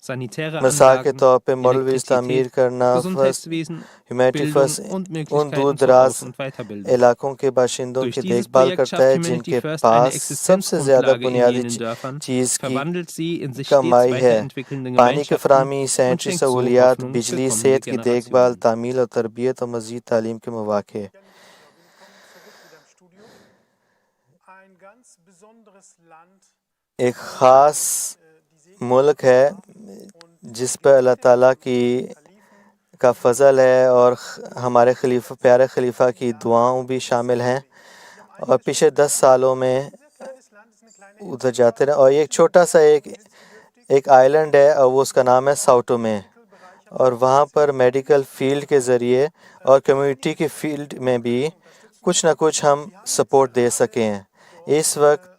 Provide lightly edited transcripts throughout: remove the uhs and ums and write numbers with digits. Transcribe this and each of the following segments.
sanitäre مثال کے Anlagen, طور پہ مولویز تعمیر Elektrizität, کرنا، Gesundheitswesen, humanity Bildung first und ان Möglichkeiten دور zur دراز Aus- und Weiterbildung. علاقوں کے باشندوں Durch کی dieses دیکھ بھال Projekt کرتا schafft ہے جن Humanity کے First eine پاس سب سے زیادہ Existenzgrundlage in بنیادی jenen Dörfern, چیز کی verwandelt sie in sich stets کمائی ہے۔ weiterentwickelnde پانی کی Gemeinschaften فراہمی، und صنعتی schenkt so سہولیات، Hoffnung für بجلی، kommende صحت کی دیکھ بھال، Generationen. تعمیل اور تربیت اور مزید تعلیم کے مواقع۔ ایک خاص ملک ہے جس پہ اللہ تعالیٰ کا فضل ہے اور ہمارے پیارے خلیفہ کی دعاؤں بھی شامل ہیں، اور پچھلے 10 سالوں میں ادھر جاتے رہے، اور ایک چھوٹا سا ایک آئلینڈ ہے اور وہ اس کا نام ہے ساؤ ٹومے، اور وہاں پر میڈیکل فیلڈ کے ذریعے اور کمیونٹی کی فیلڈ میں بھی کچھ نہ کچھ ہم سپورٹ دے سکے ہیں۔ اس وقت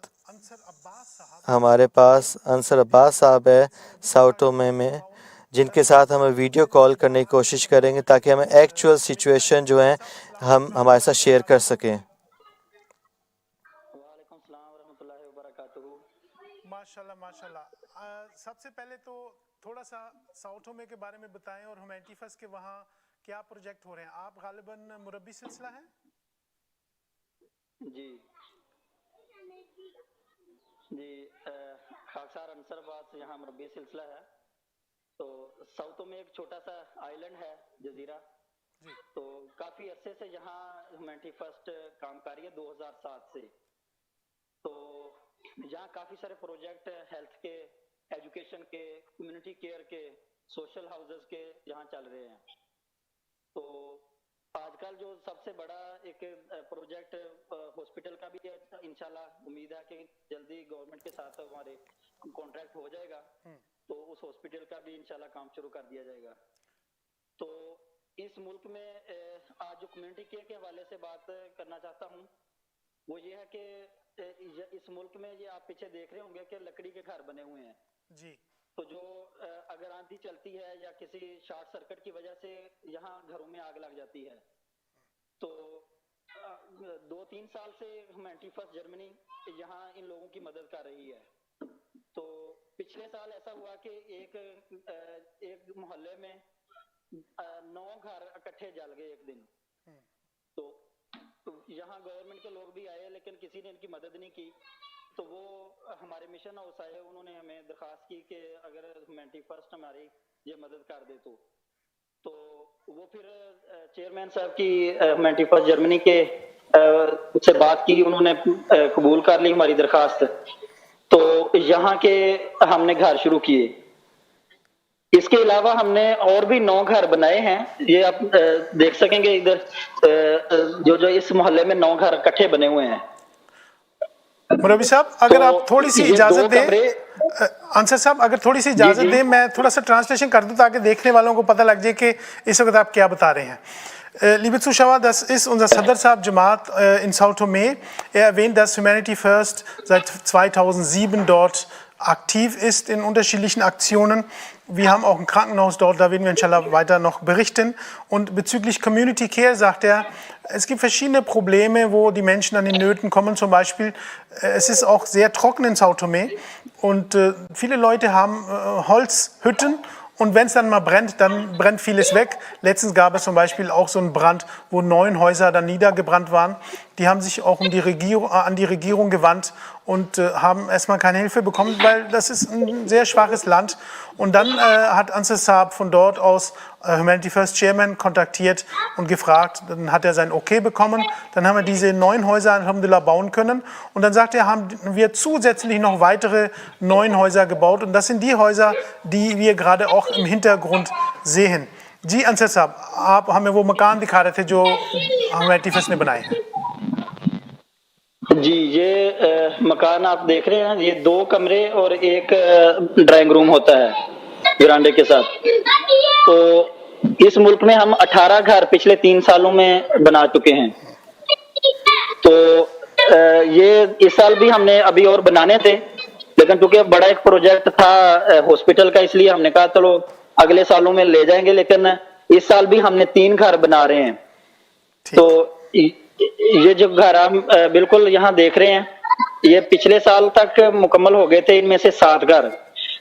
ہمارے پاس انصر عباس صاحب ہے ساؤ ٹومے میں، جن کے ساتھ ہم ویڈیو کال کرنے کی کوشش کریں گے تاکہ ہمیں ایکچوئل سچویشن جو ہیں ہم ہمارے ساتھ شیئر کر سکیں۔ وعلیکم السلام ورحمۃ اللہ وبرکاتہ۔ ماشاءاللہ ماشاءاللہ۔ سب سے پہلے تو تھوڑا سا ساؤ ٹومے کے بارے میں بتائیں اور ہیومینٹی فرسٹ کے وہاں کیا پروجیکٹ ہو رہے ہیں۔ آپ غالباً مربی سلسلہ ہیں؟ جی خاکسار انصر آباد سے یہاں مربی سلسلہ ہے۔ تو ساؤتھوں میں ایک چھوٹا سا آئلینڈ ہے، جزیرہ، تو کافی عرصے سے یہاں ہیومینٹی فرسٹ کام کر رہی ہے، 2007 سے۔ تو یہاں کافی سارے پروجیکٹ ہیلتھ کے، ایجوکیشن کے، کمیونٹی کیئر کے، سوشل ہاؤسز کے یہاں چل رہے ہیں۔ تو آج کل جو سب سے بڑا ایک پروجیکٹ ہاسپٹل کا بھی ہے، انشاءاللہ امید ہے کہ جلدی گورنمنٹ کے ساتھ ہمارے کانٹریکٹ ہو جائے گا، تو اس ہاسپٹل کا بھی انشاءاللہ کام شروع کر دیا جائے گا۔ تو اس ملک میں آج جو کمیونٹی کیئر کے حوالے سے بات کرنا چاہتا ہوں وہ یہ ہے کہ اس ملک میں یہ آپ پیچھے دیکھ رہے ہوں گے کہ لکڑی کے گھر بنے ہوئے ہیں جی۔ تو جو اگر آندھی چلتی ہے یا کسی شارٹ سرکٹ کی وجہ سے یہاں گھروں میں آگ لگ جاتی ہے، تو 2-3 سال سے ہیومینٹی فرسٹ جرمنی یہاں ان لوگوں کی مدد کر رہی ہے۔ تو پچھلے سال ایسا ہوا کہ ایک محلے میں 9 گھر اکٹھے جل گئے ایک دن۔ تو یہاں گورنمنٹ کے لوگ بھی آئے لیکن کسی نے ان کی مدد نہیں کی، تو وہ ہمارے مشن ہاؤس آئے، انہوں نے ہمیں درخواست کی کہ اگر ہیومینٹی فرسٹ ہماری یہ مدد کر دے تو وہ پھر چیئرمین صاحب کی ہیومینٹی فرسٹ جرمنی کے سے بات کی، انہوں نے قبول کر لی ہماری درخواست، تو یہاں کے ہم نے گھر شروع کیے۔ اس کے علاوہ ہم نے اور بھی 9 گھر بنائے ہیں، یہ آپ دیکھ سکیں گے ادھر جو اس محلے میں 9 گھر اکٹھے بنے ہوئے ہیں۔ مربی صاحب اگر آپ تھوڑی سی اجازت دیں، انصر صاحب اگر تھوڑی سی اجازت دیں، میں تھوڑا سا ٹرانسلیشن کر دوں تاکہ دیکھنے والوں کو پتہ لگ جائے کہ اس وقت آپ کیا بتا رہے ہیں۔ Liebe Zuschauer, das ist unser Sadr Sahab Jamaat in Sao Tome. Erwähnt, dass Humanity First seit 2007 dort aktiv ist in unterschiedlichen Aktionen. Wir haben auch ein Krankenhaus dort, da werden wir inshallah weiter noch berichten. Und bezüglich Community Care sagt er, es gibt verschiedene Probleme, wo die Menschen an den Nöten kommen. Zum Beispiel, es ist auch sehr trocken in Sao Tome und viele Leute haben Holzhütten. Und wenn es dann mal brennt, dann brennt vieles weg. Letztens gab es zum Beispiel auch so einen Brand, wo 9 Häuser dann niedergebrannt waren. Die haben sich auch an die Regierung gewandt und haben erstmal keine Hilfe bekommen, weil das ist ein sehr schwaches Land. Und dann hat Ansar Saab von dort aus Humanity First Chairman kontaktiert und gefragt, dann hat er sein Okay bekommen, dann haben wir diese 9 Häuser alhamdulillah bauen können und dann sagt er, haben wir zusätzlich noch weitere 9 Häuser gebaut und das sind die Häuser, die wir gerade auch im Hintergrund sehen. جی انصر صاحب، آپ ہمیں وہ مکان دکھا رہے تھے جو humanity first نے بنائے ہیں۔ جی، یہ مکان آپ دیکھ رہے ہیں، یہ 2 کمرے اور ایک ڈرائنگ روم ہوتا ہے ورانڈے کے ساتھ۔ تو اس ملک میں ہم 18 گھر پچھلے 3 سالوں میں بنا چکے ہیں۔ تو یہ اس سال بھی ہم نے ابھی اور بنانے تھے، لیکن چونکہ بڑا ایک پروجیکٹ تھا ہاسپٹل کا، اس لیے ہم نے کہا چلو اگلے سالوں میں لے جائیں گے، لیکن اس سال بھی ہم نے 3 گھر بنا رہے ہیں۔ تو یہ جو گھر ہم بالکل یہاں دیکھ رہے ہیں، یہ پچھلے سال تک مکمل ہو گئے تھے، ان میں سے 7 گھر۔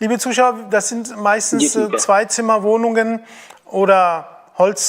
Liebe Zuschauer, das sind meistens Zweizimmerwohnungen oder Holz